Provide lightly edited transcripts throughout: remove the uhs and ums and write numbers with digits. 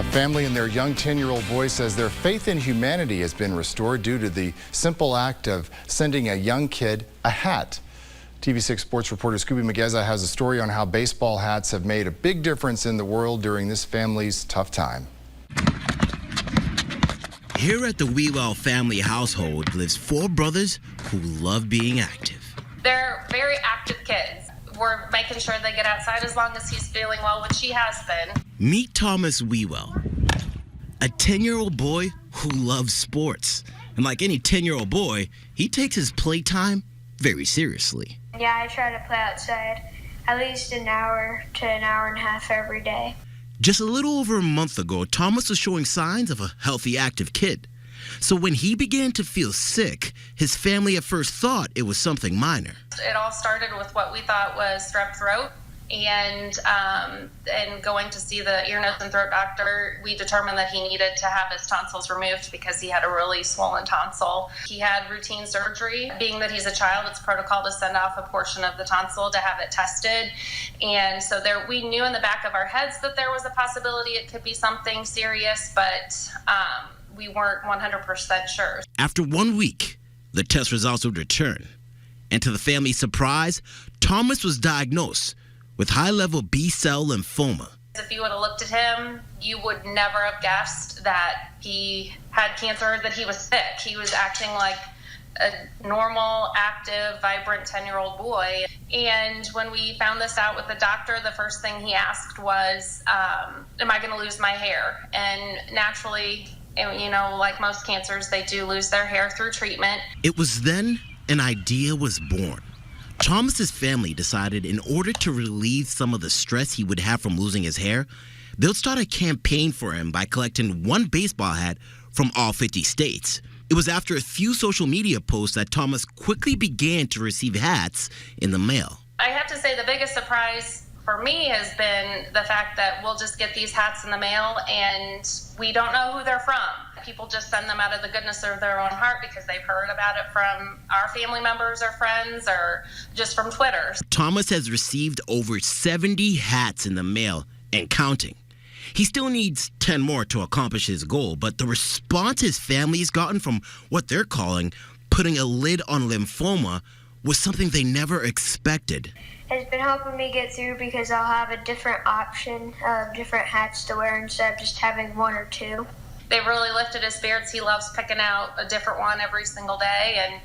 A family and their young 10-year-old boy says their faith in humanity has been restored due to the simple act of sending a young kid a hat. TV6 sports reporter Scooby Mageza has a story on how baseball hats have made a big difference in the world during this family's tough time. Here at the Wewell family household lives 4 brothers who love being active. They're very active kids. We're making sure they get outside as long as he's feeling well, which he has been. Meet Thomas Wewell, a 10-year-old boy who loves sports. And like any 10-year-old boy, he takes his playtime very seriously. Yeah, I try to play outside at least an hour to an hour and a half every day. Just a little over a month ago, Thomas was showing signs of a healthy, active kid. So when he began to feel sick, his family at first thought it was something minor. It all started with what we thought was strep throat, and going to see the ear, nose, and throat doctor, we determined that he needed to have his tonsils removed because he had a really swollen tonsil. He had routine surgery. Being that he's a child, it's protocol to send off a portion of the tonsil to have it tested. And so we knew in the back of our heads that there was a possibility it could be something serious, but we weren't 100% sure. After 1 week, the test results would return. And to the family's surprise, Thomas was diagnosed with high-level B-cell lymphoma. If you would have looked at him, you would never have guessed that he had cancer, that he was sick. He was acting like a normal, active, vibrant 10-year-old boy. And when we found this out with the doctor, the first thing he asked was, am I going to lose my hair? And naturally, you know, like most cancers, they do lose their hair through treatment. It was then an idea was born. Thomas's family decided in order to relieve some of the stress he would have from losing his hair, they'll start a campaign for him by collecting 1 baseball hat from all 50 states. It was after a few social media posts that Thomas quickly began to receive hats in the mail. I have to say the biggest surprise for me has been the fact that we'll just get these hats in the mail and we don't know who they're from. People just send them out of the goodness of their own heart because they've heard about it from our family members or friends or just from Twitter. Thomas has received over 70 hats in the mail and counting. He still needs 10 more to accomplish his goal, but the response his family's gotten from what they're calling putting a lid on lymphoma was something they never expected. It's been helping me get through because I'll have a different option of different hats to wear instead of just having 1 or 2. They really lifted his spirits. He loves picking out a different one every single day. And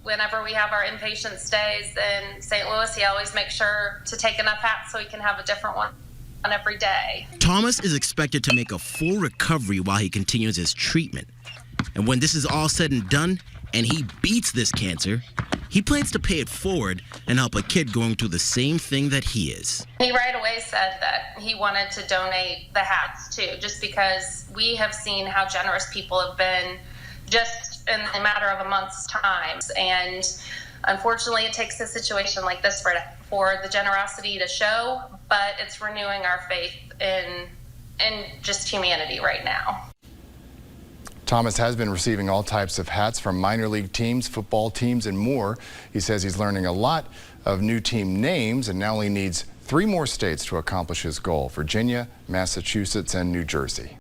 whenever we have our inpatient stays in St. Louis, he always makes sure to take enough hats so he can have a different one on every day. Thomas is expected to make a full recovery while he continues his treatment. And when this is all said and done, and he beats this cancer, he plans to pay it forward and help a kid going through the same thing that he is. He right away said that he wanted to donate the hats too, just because we have seen how generous people have been just in a matter of a month's time. And unfortunately, it takes a situation like this for the generosity to show, but it's renewing our faith in just humanity right now. Thomas has been receiving all types of hats from minor league teams, football teams, and more. He says he's learning a lot of new team names and now only needs 3 more states to accomplish his goal: Virginia, Massachusetts, and New Jersey.